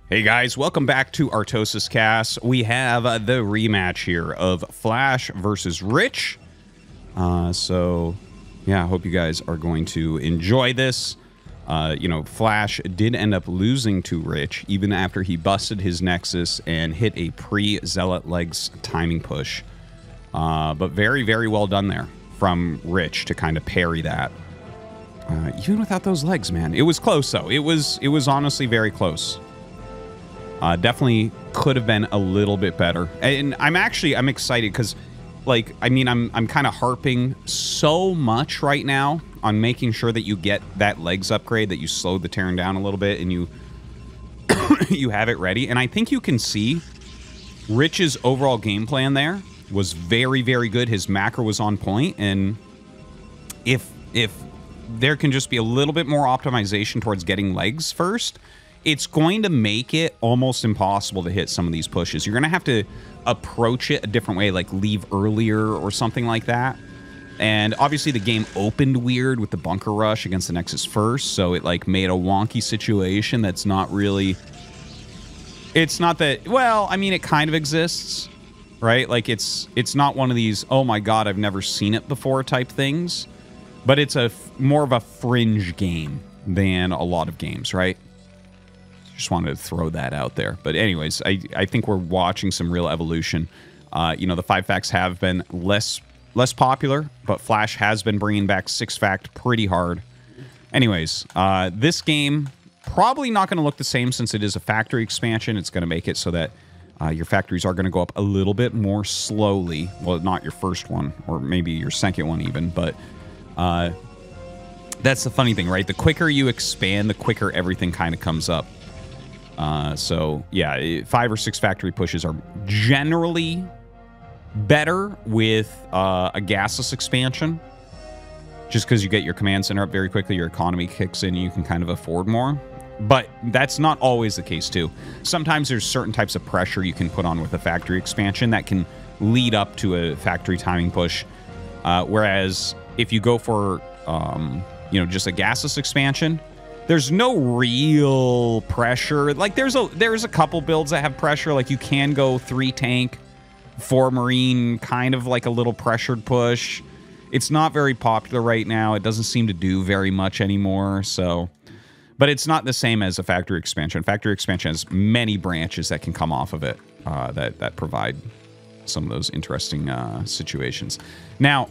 Hey guys, welcome back to ArtosisCasts. We have the rematch here of Flash versus Rich. So, yeah, I hope you guys are going to enjoy this. Flash did end up losing to Rich even after he busted his Nexus and hit a pre-Zealot Legs timing push. But very, very well done there from Rich to kind of parry that. Even without those legs, man. It was close, though. It was honestly very close. Definitely could have been a little bit better. And I'm excited because, I'm kind of harping so much right now on making sure that you get that legs upgrade, that you slow the Terran down a little bit and you you have it ready. And I think you can see Rich's overall game plan there was very, very good. His macro was on point, and if there can just be a little bit more optimization towards getting legs first, it's going to make it almost impossible to hit some of these pushes. You're going to have to approach it a different way, like leave earlier or something like that. And obviously the game opened weird with the bunker rush against the Nexus first, so it made a wonky situation that's not really... It's not that... Well, I mean, it kind of exists, right? Like, it's not one of these, oh my god, I've never seen it before type things. But it's more of a fringe game than a lot of games, right? Just wanted to throw that out there. But anyways, I think we're watching some real evolution. The 5-facts have been less popular, but Flash has been bringing back 6-fact pretty hard. Anyways, this game probably not going to look the same since it is a factory expansion. It's going to make it so that your factories are going to go up a little bit more slowly. Well, not your first one, or maybe your second one even, but that's the funny thing, right? The quicker you expand, the quicker everything kind of comes up. So, yeah, 5 or 6 factory pushes are generally better with a gasless expansion. Just because you get your command center up very quickly, your economy kicks in, and you can kind of afford more. But that's not always the case, too. Sometimes there's certain types of pressure you can put on with a factory expansion that can lead up to a factory timing push. Whereas if you go for, just a gasless expansion, there's no real pressure. Like, there's a couple builds that have pressure. Like, you can go 3 tank, 4 marine, kind of like a little pressured push. It's not very popular right now. It doesn't seem to do very much anymore, so... But it's not the same as a factory expansion. Factory expansion has many branches that can come off of it that provide some of those interesting situations. Now,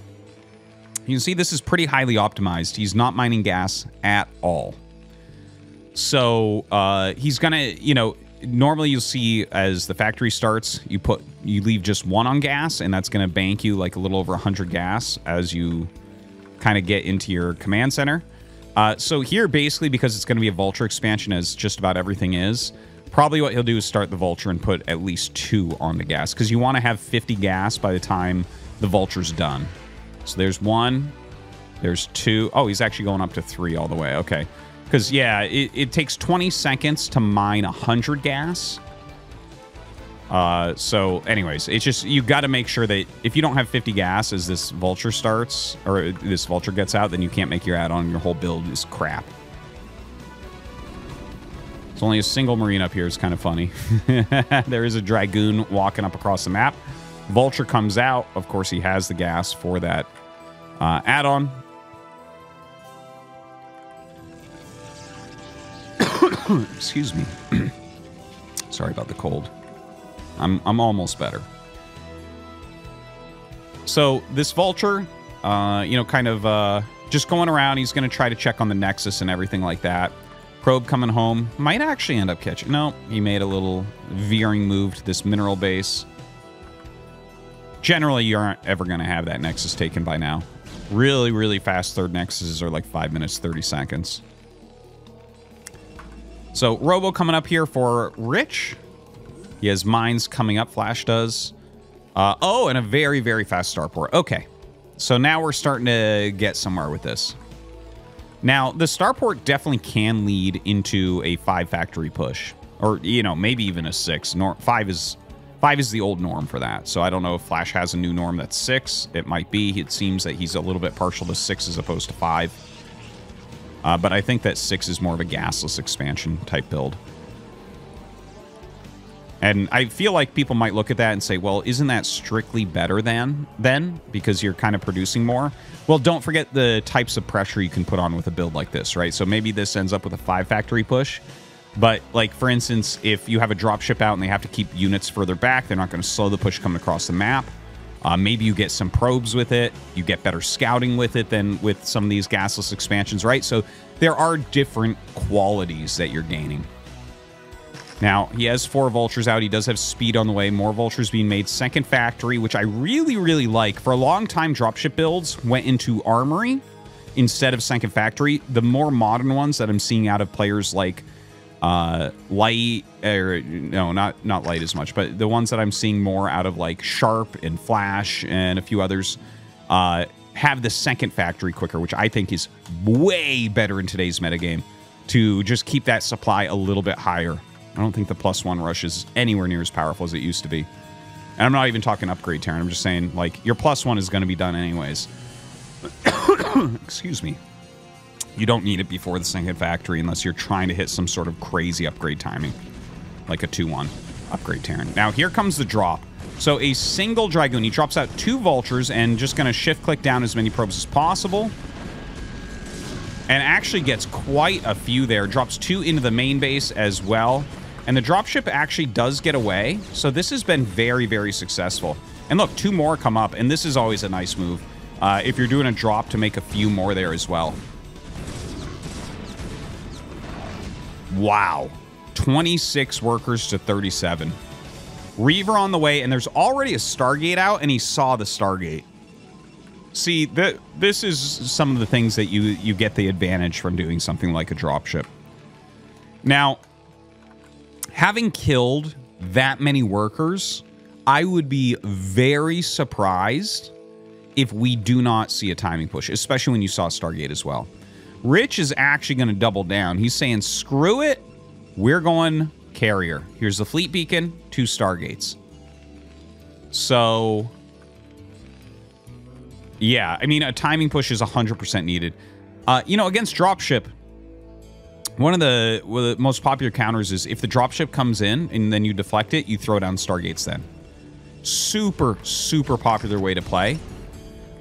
you can see this is pretty highly optimized. He's not mining gas at all. So he's gonna, normally you'll see as the factory starts, you leave just 1 on gas, and that's gonna bank you like a little over 100 gas as you kind of get into your command center. So here, basically, because it's gonna be a vulture expansion, as just about everything is, probably what he'll do is start the vulture and put at least 2 on the gas, because you want to have 50 gas by the time the vulture's done. So there's 1, there's 2. Oh, he's actually going up to 3 all the way. Okay. Because, yeah, it takes 20 seconds to mine 100 gas. So, anyways, it's just, you got to make sure that if you don't have 50 gas as this vulture starts, or this vulture gets out, then you can't make your add-on. Your whole build is crap. There's only a single marine up here. It's kind of funny. There is a dragoon walking up across the map. Vulture comes out. Of course, he has the gas for that add-on. Excuse me. Sorry about the cold. I'm almost better. So this vulture, just going around. He's going to try to check on the Nexus and everything like that. Probe coming home. Might actually end up catching. No, he made a little veering move to this mineral base. Generally, you aren't ever going to have that Nexus taken by now. Really, really fast third Nexuses are like 5 minutes, 30 seconds. So, Robo coming up here for Rich. He has mines coming up, Flash does. And a very, very fast starport. Okay. So now we're starting to get somewhere with this. Now, the starport definitely can lead into a 5 factory push. Or, maybe even a 6. 5 is the old norm for that. So I don't know if Flash has a new norm that's 6. It might be. It seems that he's a little bit partial to 6 as opposed to 5. But I think that 6 is more of a gasless expansion type build. And I feel like people might look at that and say, well, isn't that strictly better than then? Because you're kind of producing more. Well, don't forget the types of pressure you can put on with a build like this, right? So maybe this ends up with a 5 factory push. But, like, for instance, if you have a dropship out and they have to keep units further back, they're not going to slow the push coming across the map. Maybe you get some probes with it. You get better scouting with it than with some of these gasless expansions, right? So there are different qualities that you're gaining. Now, he has 4 vultures out. He does have speed on the way. More vultures being made. Second factory, which I really, really like. For a long time, dropship builds went into armory instead of second factory. The more modern ones that I'm seeing out of players like light, or no, not light as much, but the ones that I'm seeing more out of like Sharp and Flash and a few others have the second factory quicker, which I think is way better in today's metagame to just keep that supply a little bit higher. I don't think the +1 rush is anywhere near as powerful as it used to be. And I'm not even talking upgrade Terran. I'm just saying, like, your +1 is going to be done anyways. Excuse me. You don't need it before the second factory unless you're trying to hit some sort of crazy upgrade timing, like a 2-1 upgrade Terran. Now, here comes the drop. So a single Dragoon. He drops out 2 vultures and just going to shift-click down as many probes as possible. And actually gets quite a few there. Drops 2 into the main base as well. And the dropship actually does get away. So this has been very, very successful. And look, 2 more come up. And this is always a nice move. If you're doing a drop to make a few more there as well. Wow. 26 workers to 37. Reaver on the way. And there's already a Stargate out. And he saw the Stargate. See, this is some of the things that you get the advantage from doing something like a dropship. Now, having killed that many workers, I would be very surprised if we do not see a timing push, especially when you saw Stargate as well. Rich is actually going to double down. He's saying, screw it, we're going carrier. Here's the fleet beacon, 2 Stargates. So, yeah, I mean, a timing push is 100% needed. You know, against dropship, one of the most popular counters is if the dropship comes in and then you deflect it, you throw down Stargates then. Super, super popular way to play.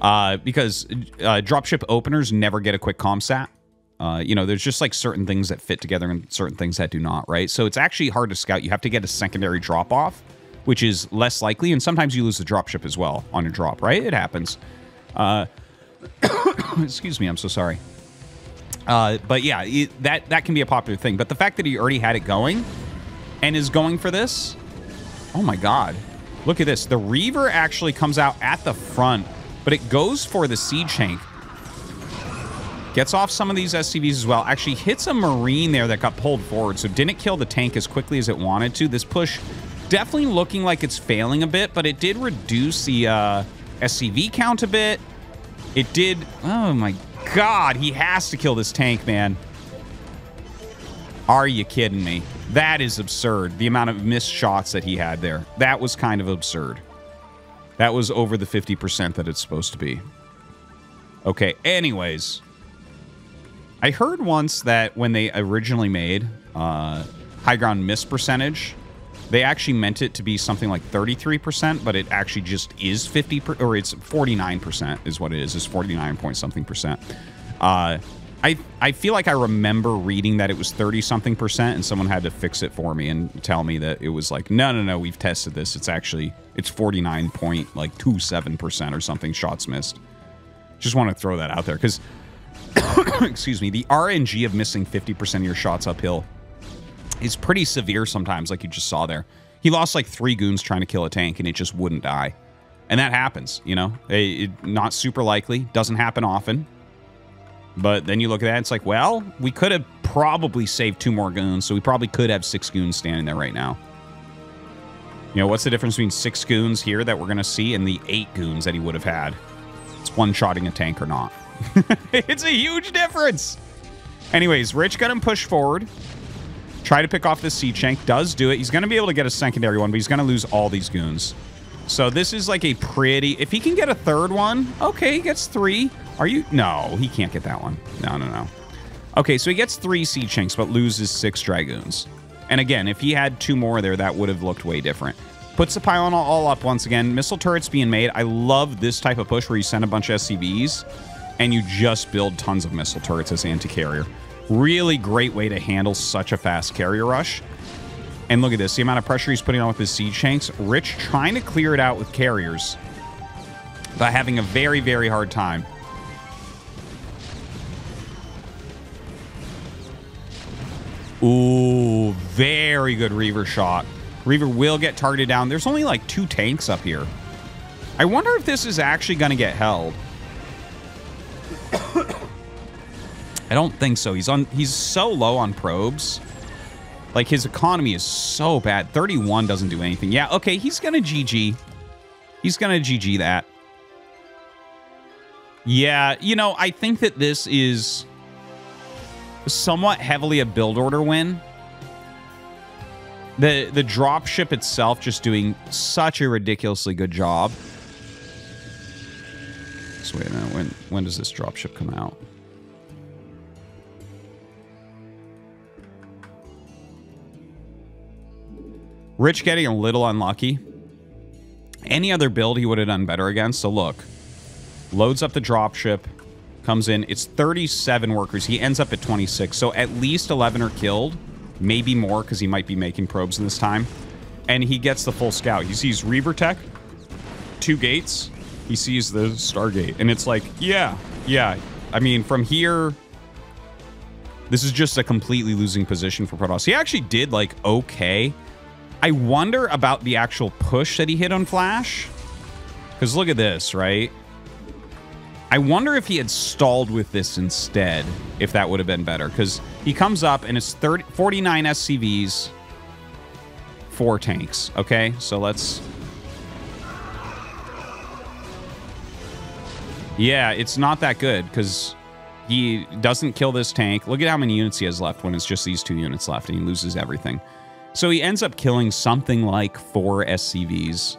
Because dropship openers never get a quick comsat. You know, there's just like certain things that fit together and certain things that do not, right? So it's actually hard to scout. You have to get a secondary drop-off, which is less likely. And sometimes you lose the dropship as well on a drop, right? It happens. Excuse me, I'm so sorry. But yeah, that can be a popular thing. But the fact that he already had it going and is going for this, oh my god. Look at this. The Reaver actually comes out at the front, but it goes for the Siege Tank. Gets off some of these SCVs as well. Actually hits a Marine there that got pulled forward, so didn't kill the tank as quickly as it wanted to. This push definitely looking like it's failing a bit, but it did reduce the SCV count a bit. It did... Oh my god, he has to kill this tank, man. Are you kidding me? That is absurd. The amount of missed shots that he had there. That was kind of absurd. That was over the 50% that it's supposed to be. Okay, anyways. I heard once that when they originally made high ground miss percentage, they actually meant it to be something like 33%, but it actually just is 50%, or it's 49% is what it is. It's 49 point something percent. I feel like I remember reading that it was 30-something%, and someone had to fix it for me and tell me that it was like, no, we've tested this. It's actually, it's 49.27% or something shots missed. Just want to throw that out there, because, excuse me, the RNG of missing 50% of your shots uphill is pretty severe sometimes, like you just saw there. He lost like 3 goons trying to kill a tank, and it just wouldn't die. And that happens, you know? Not super likely. Doesn't happen often. But then you look at that, it's like, well, we could have probably saved 2 more goons, so we probably could have 6 goons standing there right now. You know, what's the difference between 6 goons here that we're going to see and the 8 goons that he would have had? It's one-shotting a tank or not. It's a huge difference! Anyways, Rich got him pushed forward. Try to pick off this Siege Tank. Does do it. He's going to be able to get a secondary one, but he's going to lose all these goons. So this is like a pretty... If he can get a 3rd one, okay, he gets 3. Are you... No, he can't get that one. No. Okay, so he gets 3 Siege Tanks, but loses 6 Dragoons. And again, if he had 2 more there, that would have looked way different. Puts the pylon all up once again. Missile turrets being made. I love this type of push where you send a bunch of SCVs and you just build tons of missile turrets as anti-carrier. Really great way to handle such a fast carrier rush. And look at this, the amount of pressure he's putting on with his siege tanks. Rich trying to clear it out with carriers, but having a very, very hard time. Ooh, very good Reaver shot. Reaver will get targeted down. There's only like 2 tanks up here. I wonder if this is actually going to get held. I don't think so. He's so low on probes. Like, his economy is so bad. 31 doesn't do anything. Yeah, okay, he's going to GG. He's going to GG that. Yeah, you know, I think that this is somewhat heavily a build order win. The dropship itself just doing such a ridiculously good job. So wait a minute, when does this dropship come out? Rich getting a little unlucky. Any other build he would have done better against. So look, loads up the dropship, comes in. It's 37 workers. He ends up at 26. So at least 11 are killed. Maybe more because he might be making probes in this time. And he gets the full scout. He sees Reaver Tech, 2 gates. He sees the Stargate. And it's like, yeah. I mean, from here, this is just a completely losing position for Protoss. He actually did, like, okay. I wonder about the actual push that he hit on Flash. Because look at this, right? I wonder if he had stalled with this instead, if that would have been better. Because he comes up and it's 49 SCVs, 4 tanks. Okay, so let's... Yeah, it's not that good because he doesn't kill this tank. Look at how many units he has left when it's just these 2 units left and he loses everything. So he ends up killing something like 4 SCVs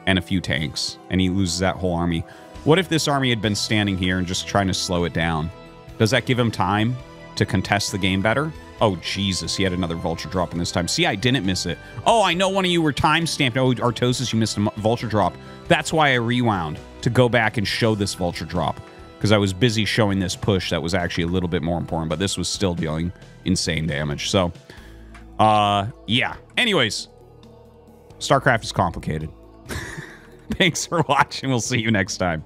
and a few tanks, and he loses that whole army. What if this army had been standing here and just trying to slow it down? Does that give him time to contest the game better? Oh, Jesus, he had another vulture drop in this time. See, I didn't miss it. Oh, I know one of you were time-stamped. Oh, Artosis, you missed a vulture drop. That's why I rewound, to go back and show this vulture drop, because I was busy showing this push that was actually a little bit more important, but this was still dealing insane damage. So... yeah. Anyways, StarCraft is complicated. Thanks for watching. We'll see you next time.